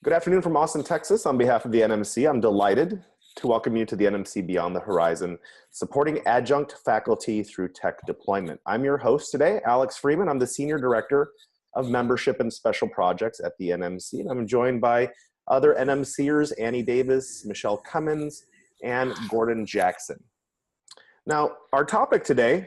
Good afternoon from Austin, Texas. On behalf of the NMC, I'm delighted to welcome you to the NMC Beyond the Horizon, supporting adjunct faculty through tech deployment. I'm your host today, Alex Freeman. I'm the Senior Director of Membership and Special Projects at the NMC, and I'm joined by other NMCers, Annie Davis, Michelle Cummins, and Gordon Jackson. Now, our topic today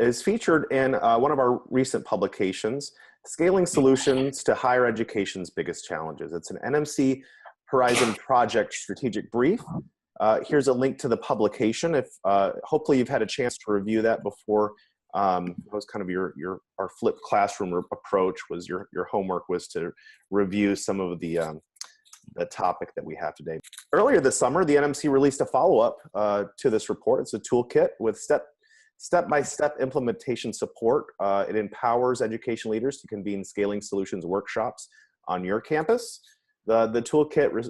is featured in one of our recent publications, Scaling Solutions to Higher Education's Biggest Challenges. It's an NMC Horizon Project Strategic Brief. Here's a link to the publication. If hopefully you've had a chance to review that before. That was kind of our flipped classroom approach. Was your homework was to review some of the topic that we have today. Earlier this summer, the NMC released a follow-up to this report. It's a toolkit with step-by-step implementation support. It empowers education leaders to convene scaling solutions workshops on your campus. The toolkit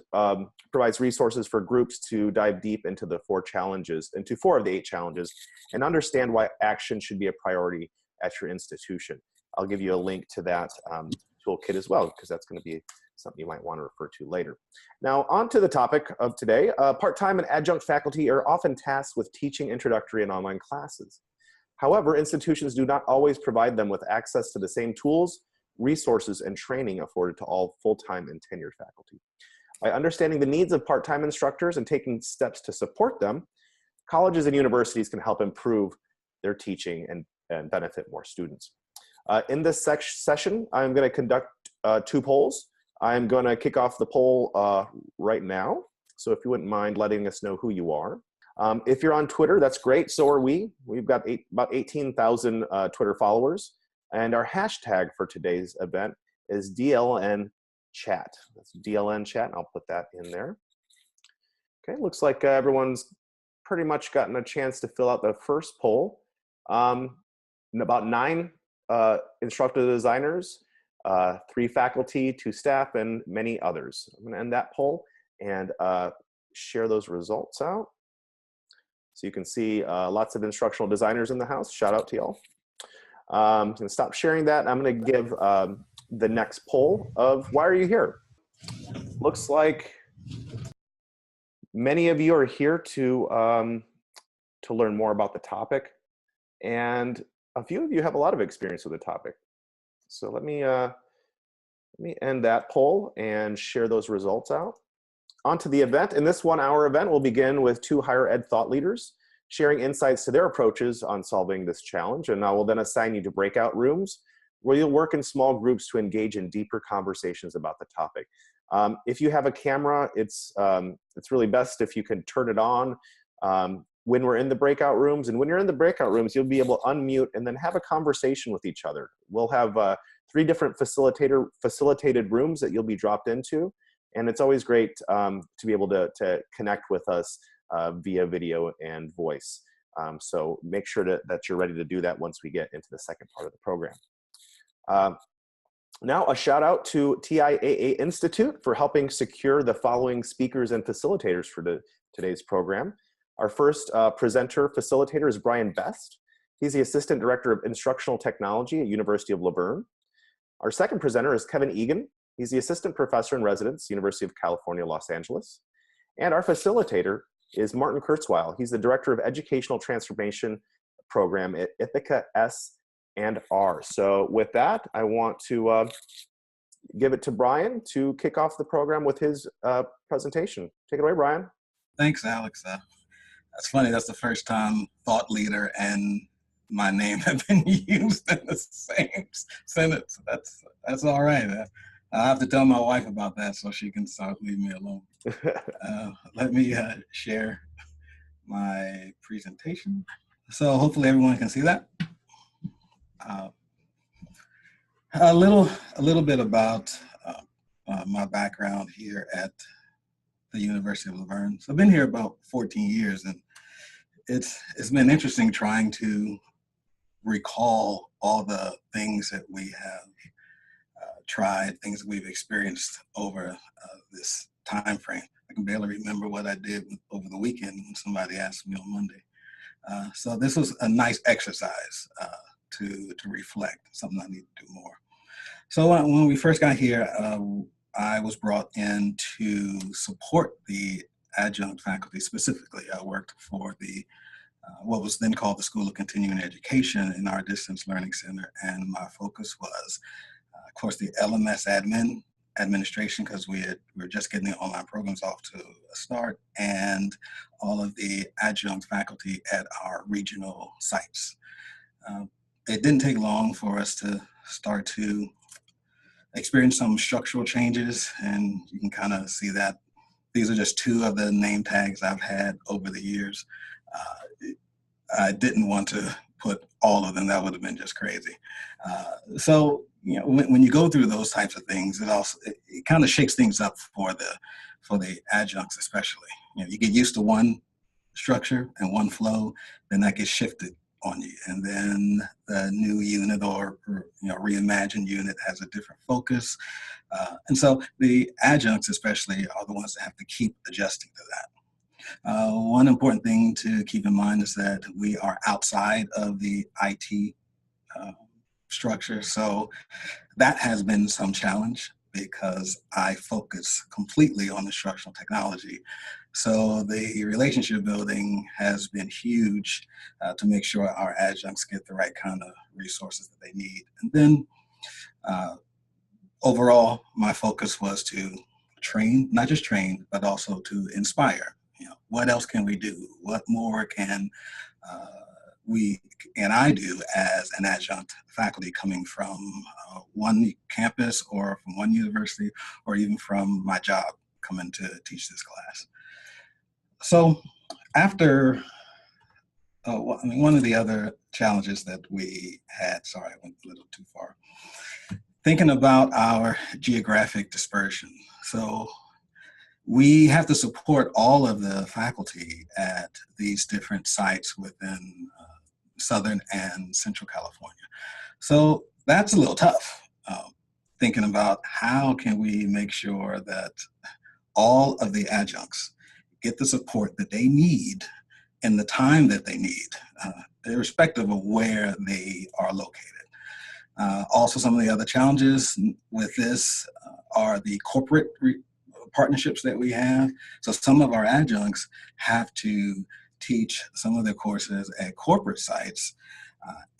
provides resources for groups to dive deep into four of the 8 challenges, and understand why action should be a priority at your institution. I'll give you a link to that toolkit as well, because that's going to be something you might want to refer to later. Now, on to the topic of today. Part-time and adjunct faculty are often tasked with teaching introductory and online classes. However, institutions do not always provide them with access to the same tools, resources, and training afforded to all full-time and tenured faculty. By understanding the needs of part-time instructors and taking steps to support them, colleges and universities can help improve their teaching and benefit more students. In this session, I'm going to conduct 2 polls. I'm going to kick off the poll right now. So if you wouldn't mind letting us know who you are. If you're on Twitter, that's great. So are we. We've got about 18,000 Twitter followers. And our hashtag for today's event is DLN Chat. That's DLN Chat, and I'll put that in there. Okay, looks like everyone's pretty much gotten a chance to fill out the first poll. About 9 instructor designers, 3 faculty, 2 staff, and many others. I'm going to end that poll and share those results out. So you can see lots of instructional designers in the house. Shout out to y'all. I'm going to stop sharing that. I'm going to give the next poll of why are you here? Looks like many of you are here to learn more about the topic, and a few of you have a lot of experience with the topic. So let me end that poll and share those results out. On to the event. In this 1-hour event, we'll begin with 2 higher ed thought leaders sharing insights to their approaches on solving this challenge. And I will then assign you to breakout rooms where you'll work in small groups to engage in deeper conversations about the topic. If you have a camera, it's really best if you can turn it on when we're in the breakout rooms. And when you're in the breakout rooms, you'll be able to unmute and then have a conversation with each other. We'll have 3 different facilitated rooms that you'll be dropped into. And it's always great to be able to connect with us via video and voice. So make sure that you're ready to do that once we get into the second part of the program. Now, a shout out to TIAA Institute for helping secure the following speakers and facilitators for today's program. Our first facilitator is Brian Best. He's the Assistant Director of Instructional Technology at University of Laverne. Our second presenter is Kevin Egan. He's the Assistant Professor in Residence, University of California, Los Angeles. And our facilitator is Martin Kurzweil. He's the Director of Educational Transformation Program at Ithaca S&R. So with that, I want to give it to Brian to kick off the program with his presentation. Take it away, Brian. Thanks, Alex. That's funny. That's the first time thought leader and my name have been used in the same sentence. That's all right. I'll have to tell my wife about that so she can start leaving me alone. Let me share my presentation. So hopefully everyone can see that. A little bit about my background here at the University of Laverne. So I've been here about 14 years, and it's been interesting trying to recall all the things that we have tried, things that we've experienced over this time frame. I can barely remember what I did over the weekend when somebody asked me on Monday. So this was a nice exercise to reflect, something I need to do more. So when we first got here, I was brought in to support the adjunct faculty specifically. I worked for the what was then called the School of Continuing Education in our Distance Learning Center, and my focus was, of course, the LMS administration, because we were just getting the online programs off to a start, and all of the adjunct faculty at our regional sites. It didn't take long for us to start to experience some structural changes, and you can kind of see that these are just two of the name tags I've had over the years. I didn't want to put all of them. That would have been just crazy. So, you know, when you go through those types of things, it kind of shakes things up for the adjuncts, especially. You know, you get used to one structure and one flow, then that gets shifted on you, and then the new unit or reimagined unit has a different focus, and so the adjuncts especially are the ones that have to keep adjusting to that. One important thing to keep in mind is that we are outside of the IT structure, so that has been some challenge because I focus completely on instructional technology. So the relationship building has been huge to make sure our adjuncts get the right kind of resources that they need. And then overall, my focus was to train, not just train, but also to inspire. You know, what else can we do? What more can we and I do as an adjunct faculty coming from one campus or from one university, or even from my job coming to teach this class. So after, one of the other challenges that we had, sorry, I went a little too far, thinking about our geographic dispersion. So we have to support all of the faculty at these different sites within Southern and Central California. So that's a little tough, thinking about how can we make sure that all of the adjuncts get the support that they need in the time that they need, irrespective of where they are located. Also, some of the other challenges with this are the corporate partnerships that we have. So some of our adjuncts have to teach some of their courses at corporate sites,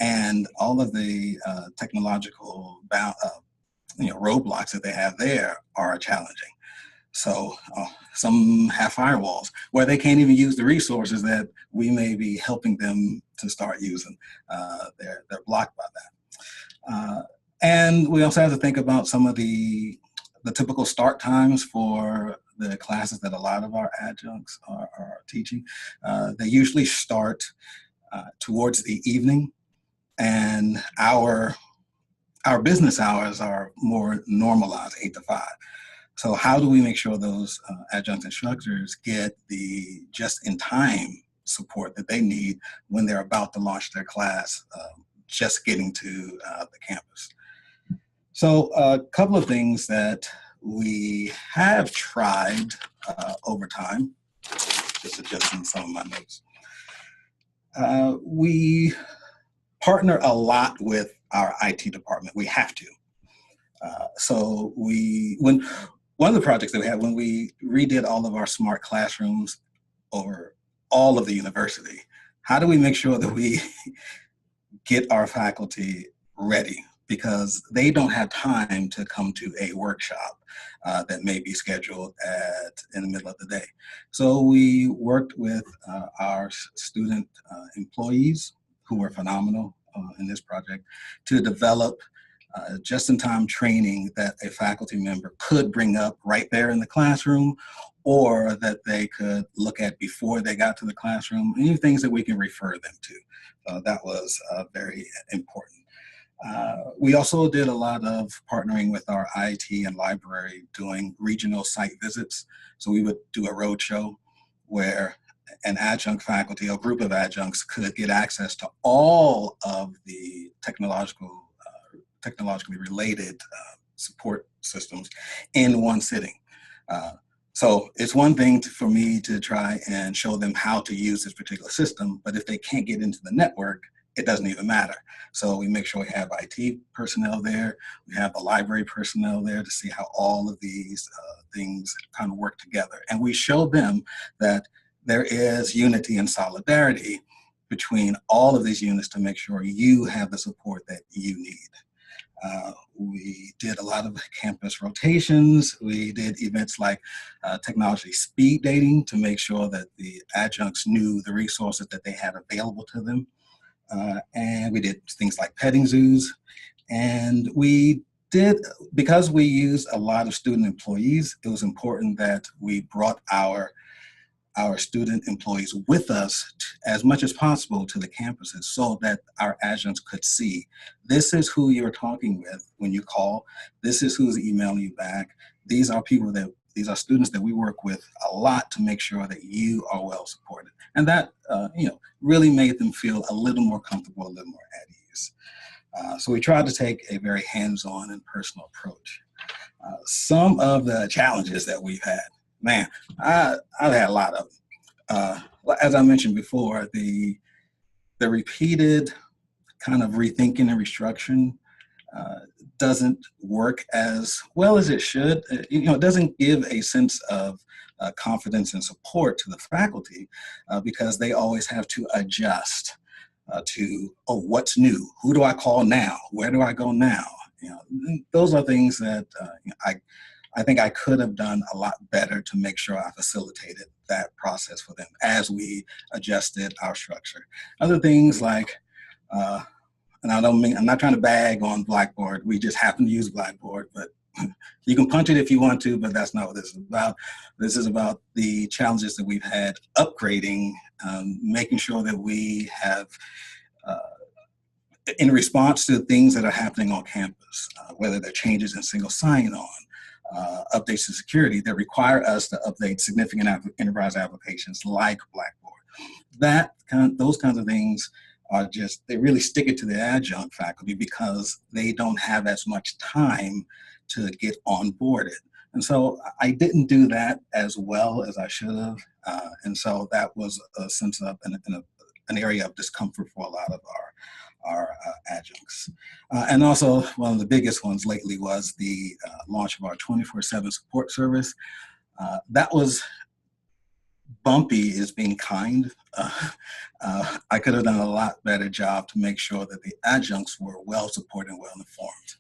and all of the technological roadblocks that they have there are challenging. So some have firewalls where they can't even use the resources that we may be helping them to start using. They're blocked by that. And we also have to think about some of the typical start times for the classes that a lot of our adjuncts are teaching. They usually start towards the evening, and our business hours are more normalized, 8 to 5. So how do we make sure those adjunct instructors get the just-in-time support that they need when they're about to launch their class, just getting to the campus? So a couple of things that we have tried over time, just adjusting some of my notes. We partner a lot with our IT department. We have to. So one of the projects that we had when we redid all of our smart classrooms over all of the university, how do we make sure that we get our faculty ready? Because they don't have time to come to a workshop that may be scheduled in the middle of the day. So we worked with our student employees, who were phenomenal in this project, to develop just-in-time training that a faculty member could bring up right there in the classroom, or that they could look at before they got to the classroom, any things that we can refer them to. That was very important. We also did a lot of partnering with our IT and library doing regional site visits. So we would do a roadshow where an adjunct faculty, a group of adjuncts, could get access to all of the technologically related support systems in one sitting. So it's one thing for me to try and show them how to use this particular system, but if they can't get into the network, it doesn't even matter. So we make sure we have IT personnel there, we have the library personnel there to see how all of these things kind of work together. And we show them that there is unity and solidarity between all of these units to make sure you have the support that you need. We did a lot of campus rotations. We did events like technology speed dating to make sure that the adjuncts knew the resources that they had available to them. And we did things like petting zoos. And we did, because we used a lot of student employees, it was important that we brought our student employees with us as much as possible to the campuses so that our adjuncts could see, this is who you're talking with when you call, this is who's emailing you back, these are students that we work with a lot to make sure that you are well supported. And that really made them feel a little more comfortable, a little more at ease. So we tried to take a very hands-on and personal approach. Some of the challenges that we've had, man, I've had a lot of them. As I mentioned before, the repeated kind of rethinking and restructuring doesn't work as well as it should. It doesn't give a sense of confidence and support to the faculty because they always have to adjust to, oh, what's new? Who do I call now? Where do I go now? Those are things that I think I could have done a lot better to make sure I facilitated that process for them as we adjusted our structure. Other things like, and I'm not trying to bag on Blackboard. We just happen to use Blackboard, but you can punch it if you want to, but that's not what this is about. This is about the challenges that we've had upgrading, making sure that we have, in response to things that are happening on campus, whether they're changes in single sign-on, updates to security that require us to update significant enterprise applications like Blackboard. Those kinds of things are just, they really stick it to the adjunct faculty because they don't have as much time to get onboarded. And so I didn't do that as well as I should have. And so that was a sense of an area of discomfort for a lot of our adjuncts. And also one of the biggest ones lately was the launch of our 24/7 support service. That was bumpy is being kind. I could have done a lot better job to make sure that the adjuncts were well supported and well informed.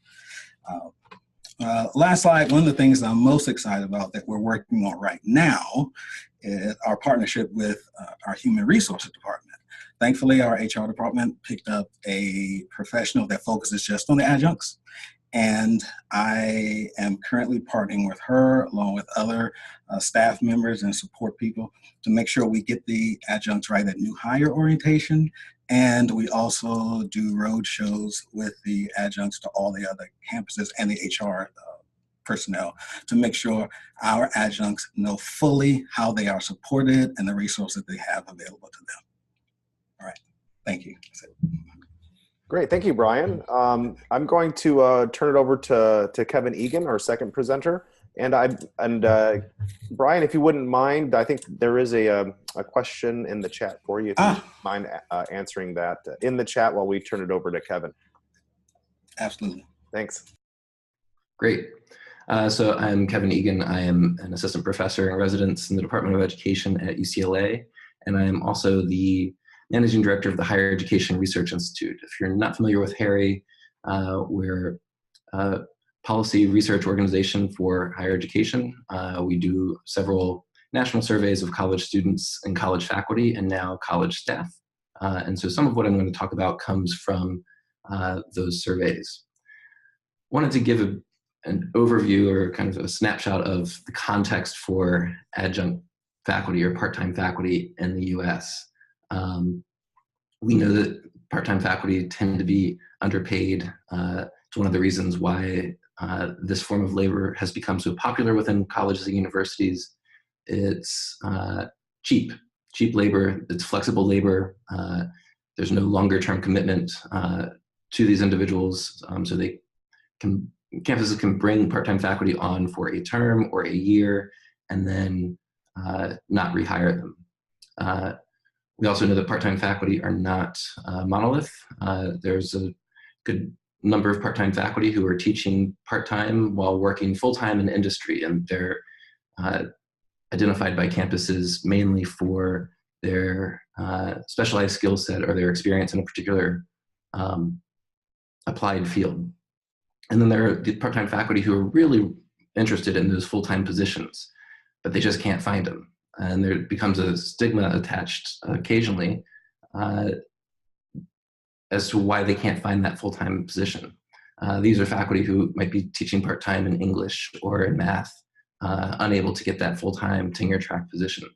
Last slide, one of the things I'm most excited about that we're working on right now is our partnership with our human resources department. Thankfully, our HR department picked up a professional that focuses just on the adjuncts. And I am currently partnering with her along with other staff members and support people to make sure we get the adjuncts right at new hire orientation. And we also do road shows with the adjuncts to all the other campuses and the HR personnel to make sure our adjuncts know fully how they are supported and the resources they have available to them. All right, thank you. That's it. Great, thank you, Brian. I'm going to turn it over to Kevin Egan, our second presenter. And Brian, if you wouldn't mind, I think there is a question in the chat for you. If you wouldn't mind answering that in the chat while we turn it over to Kevin. Absolutely. Thanks. Great. So I'm Kevin Egan. I am an assistant professor in residence in the Department of Education at UCLA, and I am also the managing director of the Higher Education Research Institute. If you're not familiar with HARRY, we're a policy research organization for higher education. We do several national surveys of college students and college faculty and now college staff. And so some of what I'm going to talk about comes from those surveys. Wanted to give an overview or kind of a snapshot of the context for adjunct faculty or part-time faculty in the US. We know that part-time faculty tend to be underpaid. It's one of the reasons why this form of labor has become so popular within colleges and universities. It's cheap labor, it's flexible labor. There's no longer term commitment to these individuals, so campuses can bring part-time faculty on for a term or a year and then not rehire them. We also know that part-time faculty are not monolith. There's a good number of part-time faculty who are teaching part-time while working full-time in industry, and they're identified by campuses mainly for their specialized skill set or their experience in a particular applied field. And then there are the part-time faculty who are really interested in those full-time positions, but they just can't find them. And there becomes a stigma attached occasionally as to why they can't find that full-time position. These are faculty who might be teaching part-time in English or in math, unable to get that full-time tenure track position.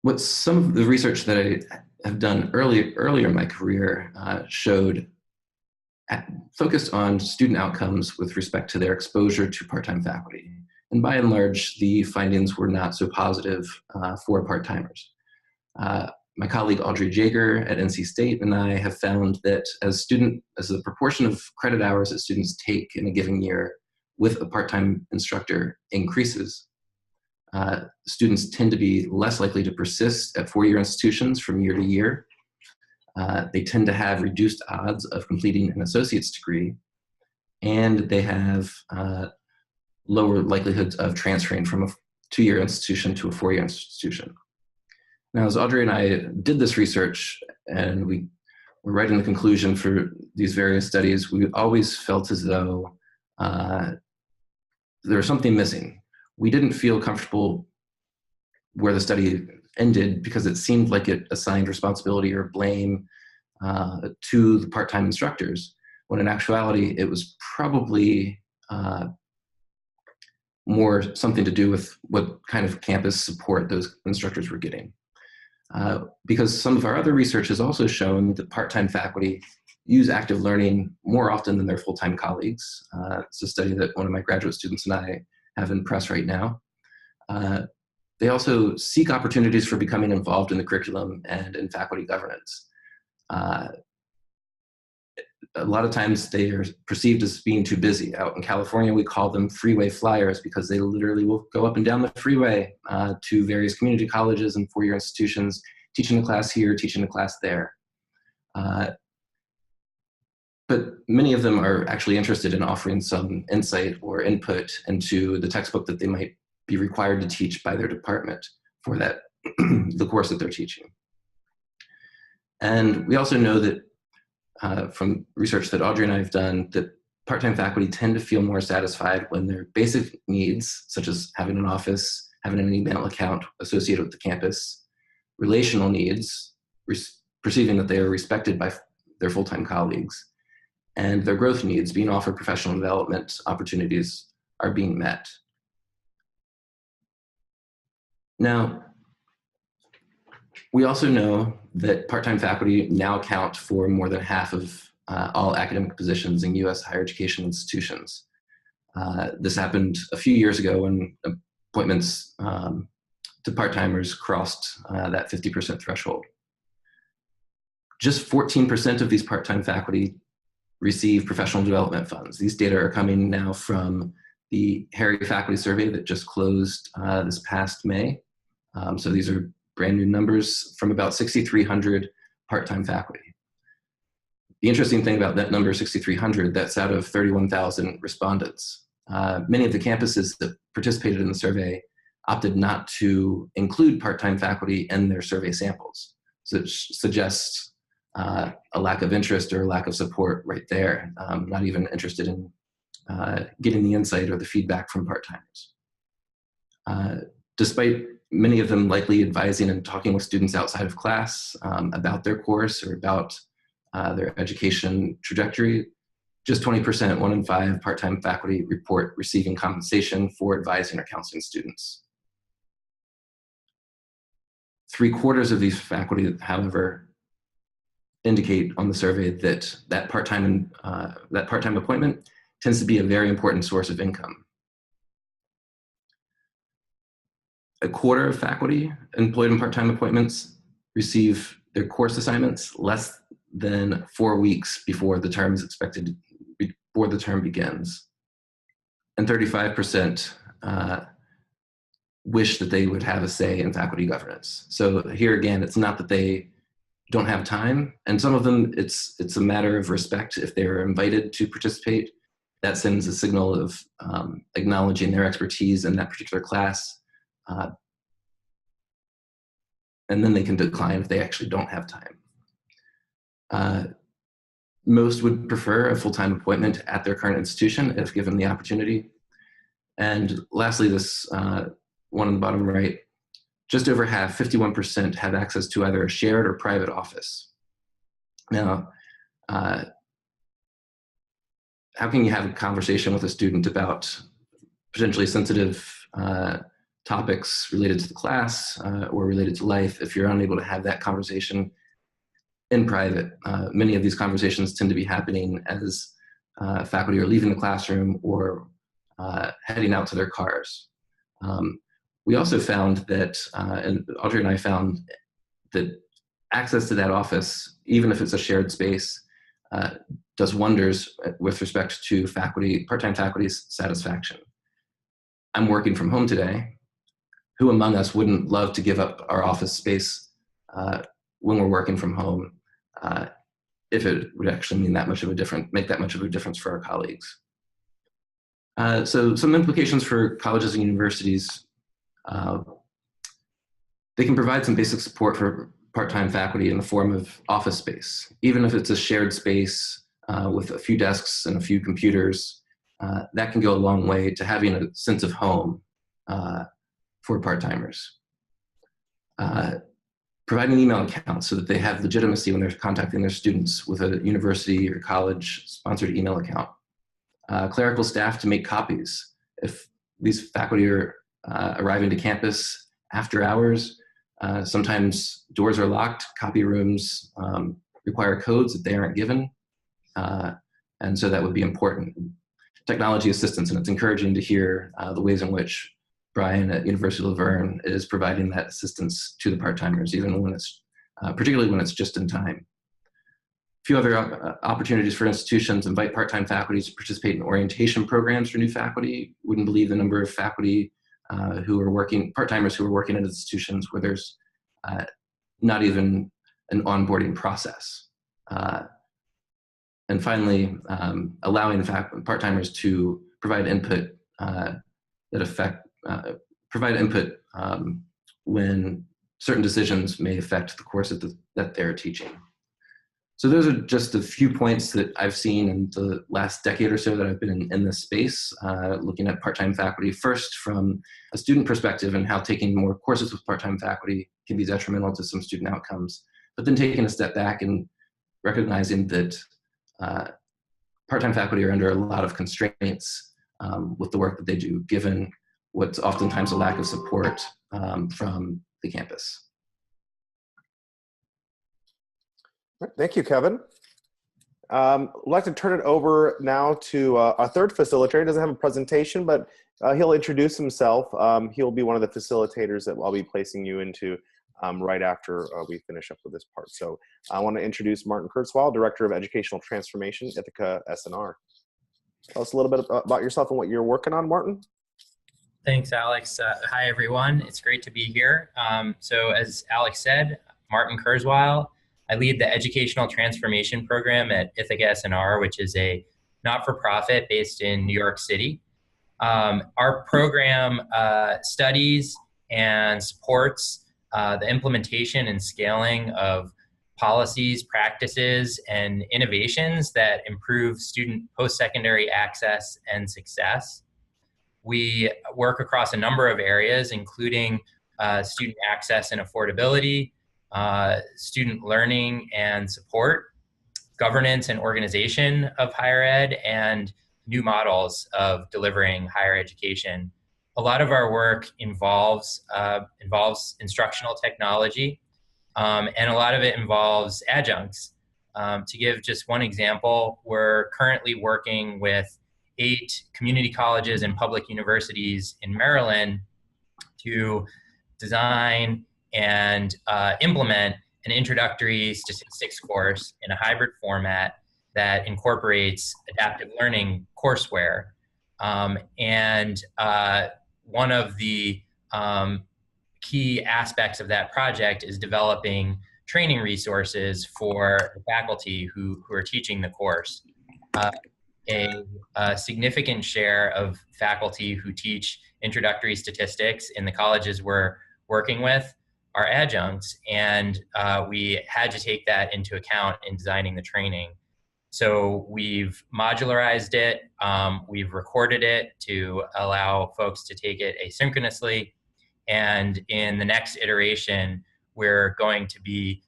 What some of the research that I have done earlier in my career focused on student outcomes with respect to their exposure to part-time faculty. And by and large, the findings were not so positive for part-timers. My colleague Audrey Jaeger at NC State and I have found that as the proportion of credit hours that students take in a given year with a part-time instructor increases, students tend to be less likely to persist at four-year institutions from year to year. They tend to have reduced odds of completing an associate's degree, and they have lower likelihoods of transferring from a two-year institution to a four-year institution. Now, as Audrey and I did this research and we were writing the conclusion for these various studies, we always felt as though there was something missing. We didn't feel comfortable where the study ended because it seemed like it assigned responsibility or blame to the part-time instructors, when in actuality, it was probably more something to do with what kind of campus support those instructors were getting. Because some of our other research has also shown that part-time faculty use active learning more often than their full-time colleagues. It's a study that one of my graduate students and I have in press right now. They also seek opportunities for becoming involved in the curriculum and in faculty governance. A lot of times they are perceived as being too busy. Out in California, we call them freeway flyers because they literally will go up and down the freeway to various community colleges and four-year institutions, teaching a class here, teaching a class there. But many of them are actually interested in offering some insight or input into the textbook that they might be required to teach by their department for that the course that they're teaching. And we also know that from research that Audrey and I have done, that part-time faculty tend to feel more satisfied when their basic needs, such as having an office, having an email account associated with the campus, relational needs, perceiving that they are respected by their full-time colleagues, and their growth needs, being offered professional development opportunities, are being met. Now, we also know that part-time faculty now account for more than half of all academic positions in US higher education institutions. This happened a few years ago when appointments to part-timers crossed that 50% threshold. Just 14% of these part-time faculty receive professional development funds. These data are coming now from the Harry Faculty Survey that just closed this past May. So these are brand new numbers from about 6,300 part-time faculty. The interesting thing about that number, 6,300, that's out of 31,000 respondents. Many of the campuses that participated in the survey opted not to include part-time faculty in their survey samples. So it suggests a lack of interest or a lack of support right there, not even interested in getting the insight or the feedback from part-timers. Despite many of them likely advising and talking with students outside of class about their course or about their education trajectory, just 20%, 1 in 5 part-time faculty report receiving compensation for advising or counseling students. 3/4 of these faculty, however, indicate on the survey that that part-time appointment tends to be a very important source of income. 1/4 of faculty employed in part-time appointments receive their course assignments less than 4 weeks before the term is expected, before the term begins. And 35% wish that they would have a say in faculty governance. So here again, it's not that they don't have time, and some of them it's a matter of respect. If they're invited to participate, that sends a signal of acknowledging their expertise in that particular class, and then they can decline if they actually don't have time. Most would prefer a full-time appointment at their current institution if given the opportunity. And lastly, this one on the bottom right, just over half, 51%, have access to either a shared or private office. Now, how can you have a conversation with a student about potentially sensitive topics related to the class or related to life if you're unable to have that conversation in private? Many of these conversations tend to be happening as faculty are leaving the classroom or heading out to their cars. We also found that, and Audrey and I found that access to that office, even if it's a shared space, does wonders with respect to faculty, part-time faculty's satisfaction. I'm working from home today. Who among us wouldn't love to give up our office space when we're working from home, if it would actually mean that much of a difference, make that much of a difference for our colleagues? So some implications for colleges and universities. They can provide some basic support for part-time faculty in the form of office space. Even if it's a shared space with a few desks and a few computers, that can go a long way to having a sense of home for part-timers. Providing email accounts so that they have legitimacy when they're contacting their students with a university or college sponsored email account. Clerical staff to make copies. If these faculty are arriving to campus after hours, sometimes doors are locked, copy rooms require codes that they aren't given, and so that would be important. Technology assistance, and it's encouraging to hear the ways in which Brian at University of Laverne is providing that assistance to the part-timers, even when it's, particularly when it's just in time. A few other opportunities for institutions: invite part-time faculty to participate in orientation programs for new faculty. Wouldn't believe the number of faculty who are working, part-timers who are working at institutions where there's not even an onboarding process. And finally, allowing part-timers to provide input provide input when certain decisions may affect the course that they're teaching. So those are just a few points that I've seen in the last decade or so that I've been in this space, looking at part-time faculty, first from a student perspective and how taking more courses with part-time faculty can be detrimental to some student outcomes, but then taking a step back and recognizing that part-time faculty are under a lot of constraints with the work that they do, given what's oftentimes a lack of support from the campus. Thank you, Kevin. I'd like to turn it over now to our third facilitator. He doesn't have a presentation, but he'll introduce himself. He'll be one of the facilitators that I'll be placing you into right after we finish up with this part. So I want to introduce Martin Kurzweil, Director of Educational Transformation, Ithaca SNR. Tell us a little bit about yourself and what you're working on, Martin. Thanks, Alex. Hi, everyone. It's great to be here. So as Alex said, Martin Kurzweil. I lead the Educational Transformation Program at Ithaca SNR, which is a not-for-profit based in New York City. Our program studies and supports the implementation and scaling of policies, practices, and innovations that improve student post-secondary access and success. We work across a number of areas, including student access and affordability, student learning and support, governance and organization of higher ed, and new models of delivering higher education. A lot of our work involves instructional technology, and a lot of it involves adjuncts. To give just one example, we're currently working with 8 community colleges and public universities in Maryland to design and implement an introductory statistics course in a hybrid format that incorporates adaptive learning courseware. And one of the key aspects of that project is developing training resources for the faculty who are teaching the course. A significant share of faculty who teach introductory statistics in the colleges we're working with are adjuncts, and we had to take that into account in designing the training. So we've modularized it, we've recorded it to allow folks to take it asynchronously, and in the next iteration, we're going to be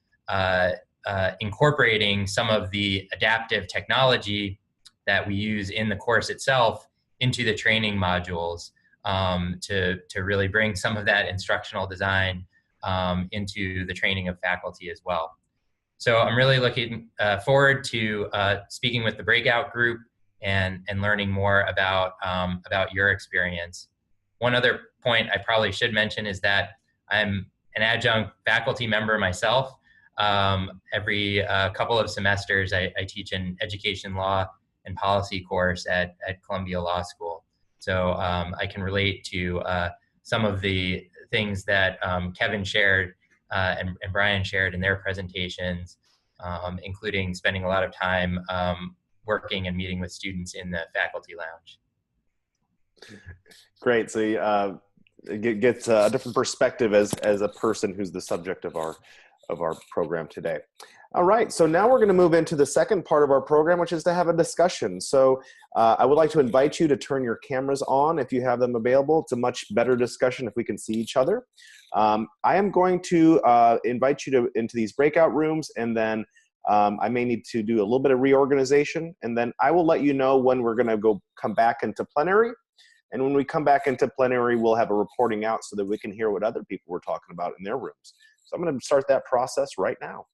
incorporating some of the adaptive technology that we use in the course itself into the training modules to really bring some of that instructional design into the training of faculty as well. So I'm really looking forward to speaking with the breakout group and learning more about your experience. One other point I probably should mention is that I'm an adjunct faculty member myself. Every couple of semesters, I teach an education law and policy course at Columbia Law School. So I can relate to some of the things that Kevin shared and Brian shared in their presentations, including spending a lot of time working and meeting with students in the faculty lounge. Great. So you get a different perspective as a person who's the subject of our program today. All right, so now we're going to move into the second part of our program, which is to have a discussion. So I would like to invite you to turn your cameras on if you have them available. It's a much better discussion if we can see each other. I am going to invite you into these breakout rooms, and then I may need to do a little bit of reorganization, and then I will let you know when we're going to come back into plenary. And when we come back into plenary, we'll have a reporting out so that we can hear what other people were talking about in their rooms. So I'm going to start that process right now.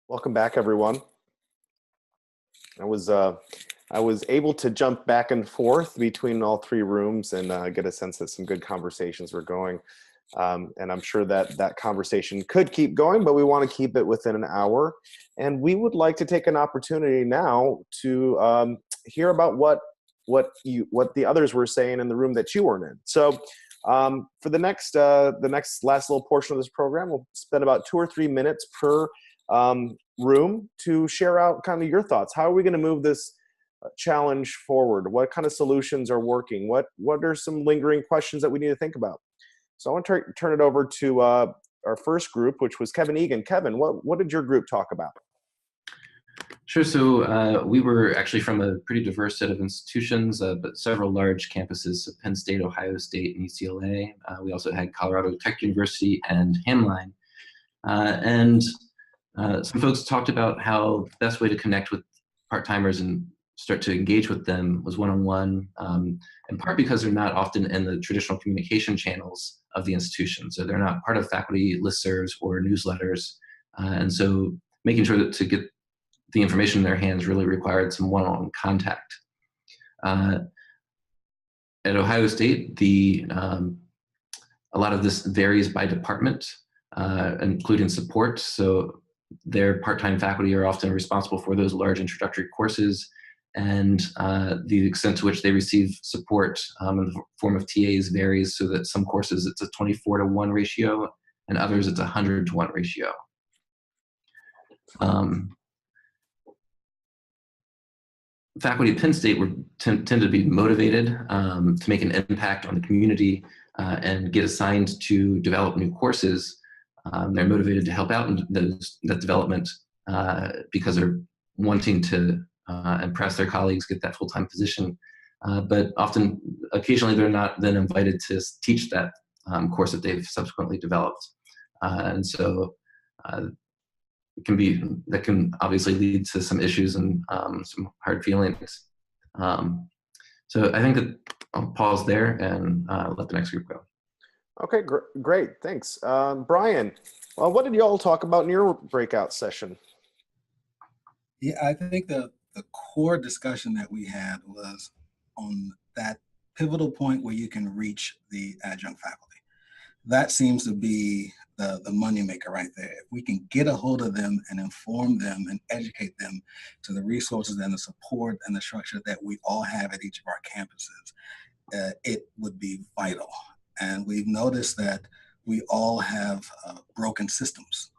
Welcome back, everyone. I was able to jump back and forth between all three rooms and get a sense that some good conversations were going. And I'm sure that conversation could keep going, but we want to keep it within an hour. And we would like to take an opportunity now to hear about what the others were saying in the room that you weren't in. So for the next last little portion of this program, we'll spend about 2 or 3 minutes per room to share out kind of your thoughts. How are we going to move this challenge forward? What kind of solutions are working? What are some lingering questions that we need to think about? So I want to turn it over to our first group, which was Kevin Egan. Kevin, what did your group talk about? Sure. So we were actually from a pretty diverse set of institutions, but several large campuses: so Penn State, Ohio State, and UCLA. We also had Colorado Tech University and Hamline. Some folks talked about how the best way to connect with part-timers and start to engage with them was one-on-one, in part because they're not often in the traditional communication channels of the institution. So they're not part of faculty listservs or newsletters. And so making sure that to get the information in their hands really required some one-on-one contact. At Ohio State, a lot of this varies by department, including support. So their part-time faculty are often responsible for those large introductory courses, and the extent to which they receive support in the form of TAs varies, so that some courses it's a 24-to-1 ratio, and others it's a 100-to-1 ratio. Faculty at Penn State tend to be motivated to make an impact on the community and get assigned to develop new courses. They're motivated to help out in that development because they're wanting to impress their colleagues, get that full-time position. But occasionally they're not then invited to teach that course that they've subsequently developed. And so that can obviously lead to some issues and some hard feelings. So I think that I'll pause there and let the next group go. Okay, great, thanks. Brian, what did you all talk about in your breakout session? Yeah, I think the core discussion that we had was on that pivotal point where you can reach the adjunct faculty. that seems to be the moneymaker right there. If we can get a hold of them and inform them and educate them to the resources and the support and the structure that we all have at each of our campuses, it would be vital. And we've noticed that we all have broken systems,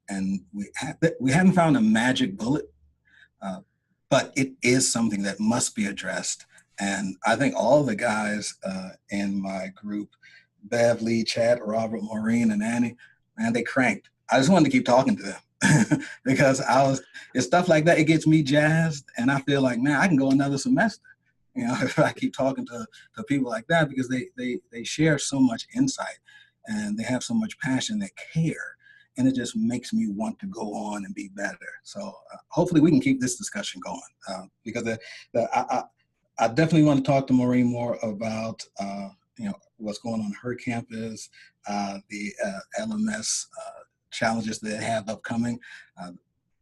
and we haven't found a magic bullet, but it is something that must be addressed. And I think all the guys in my group, Bev, Lee, Chad, Robert, Maureen, and Annie, man, they cranked. I just wanted to keep talking to them because it's stuff like that. It gets me jazzed, and I feel like, man, I can go another semester. You know, if I keep talking to people like that, because they share so much insight and they have so much passion, they care, and it just makes me want to go on and be better. So hopefully we can keep this discussion going because I definitely want to talk to Maureen more about what's going on her campus, the LMS challenges that they have upcoming.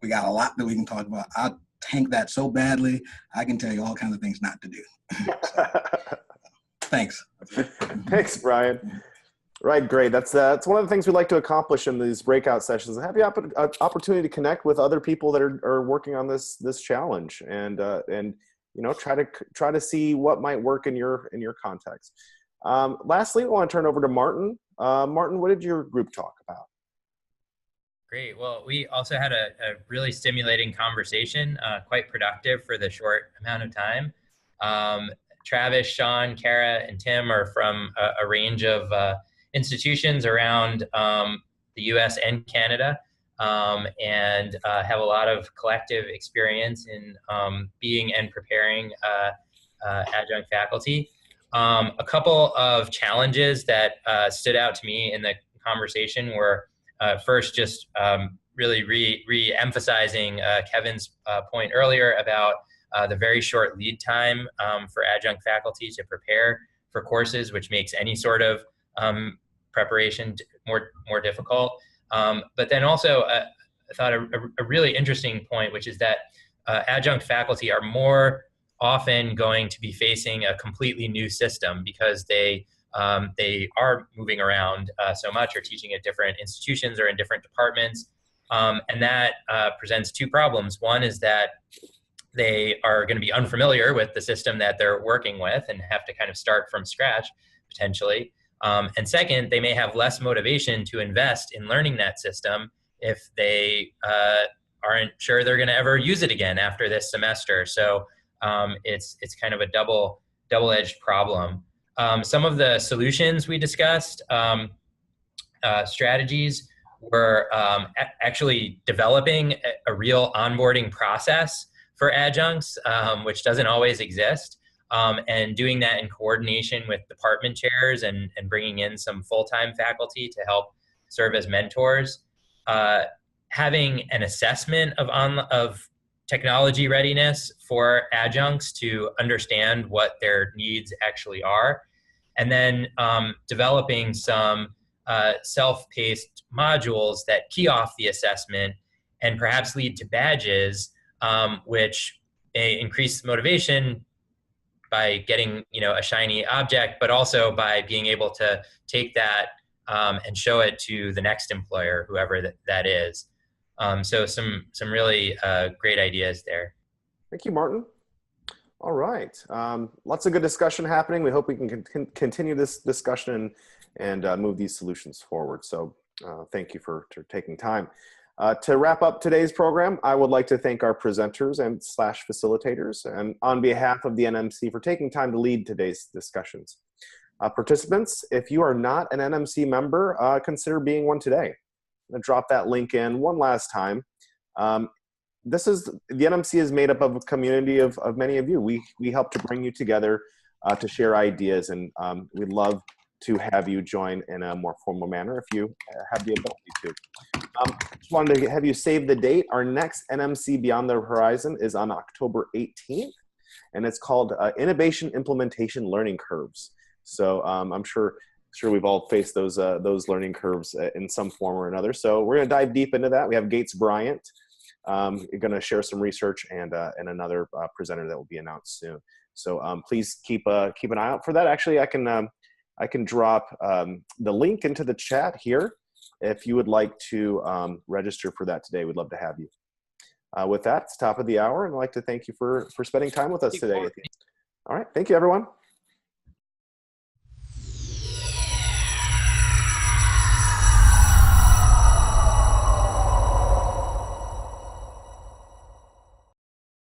We got a lot that we can talk about. I tank that so badly, I can tell you all kinds of things not to do. So, thanks. Thanks, Brian. Right, great. That's one of the things we like to accomplish in these breakout sessions, and have the opportunity to connect with other people that are working on this challenge, and try to see what might work in your context. Lastly, I want to turn over to Martin. Martin, what did your group talk about? Great. Well, we also had a really stimulating conversation, quite productive for the short amount of time. Travis, Sean, Kara, and Tim are from a range of institutions around the US and Canada, and have a lot of collective experience in being and preparing adjunct faculty. A couple of challenges that stood out to me in the conversation were first, just really re-emphasizing Kevin's point earlier about the very short lead time for adjunct faculty to prepare for courses, which makes any sort of preparation more difficult. But then also, I thought a really interesting point, which is that adjunct faculty are more often going to be facing a completely new system because they are moving around so much, or teaching at different institutions or in different departments. And that presents two problems. One is that they are going to be unfamiliar with the system that they're working with and have to kind of start from scratch, potentially. And second, they may have less motivation to invest in learning that system if they aren't sure they're going to ever use it again after this semester. So it's kind of a double-edged problem. Some of the solutions we discussed, strategies, were actually developing a real onboarding process for adjuncts, which doesn't always exist, and doing that in coordination with department chairs and bringing in some full-time faculty to help serve as mentors. Having an assessment of technology readiness for adjuncts to understand what their needs actually are, and then developing some self-paced modules that key off the assessment and perhaps lead to badges, which increase motivation by getting a shiny object, but also by being able to take that and show it to the next employer, whoever that is. So some really great ideas there. Thank you, Martin. All right. Lots of good discussion happening. We hope we can continue this discussion and move these solutions forward. So thank you for taking time. To wrap up today's program, I would like to thank our presenters and facilitators, and on behalf of the NMC, for taking time to lead today's discussions. Participants, if you are not an NMC member, consider being one today. I'm going to drop that link in one last time. The NMC is made up of a community of many of you. We help to bring you together to share ideas, and we'd love to have you join in a more formal manner if you have the ability to. Just wanted to have you save the date. Our next NMC Beyond the Horizon is on October 18th, and it's called Innovation Implementation Learning Curves. So I'm sure we've all faced those learning curves in some form or another. So we're going to dive deep into that. We have Gates Bryant going to share some research, and another presenter that will be announced soon. So please keep an eye out for that. Actually, I can I can drop the link into the chat here. If you would like to register for that today, we'd love to have you. With that, it's top of the hour, and I'd like to thank you for spending time with us today. All right, thank you, everyone.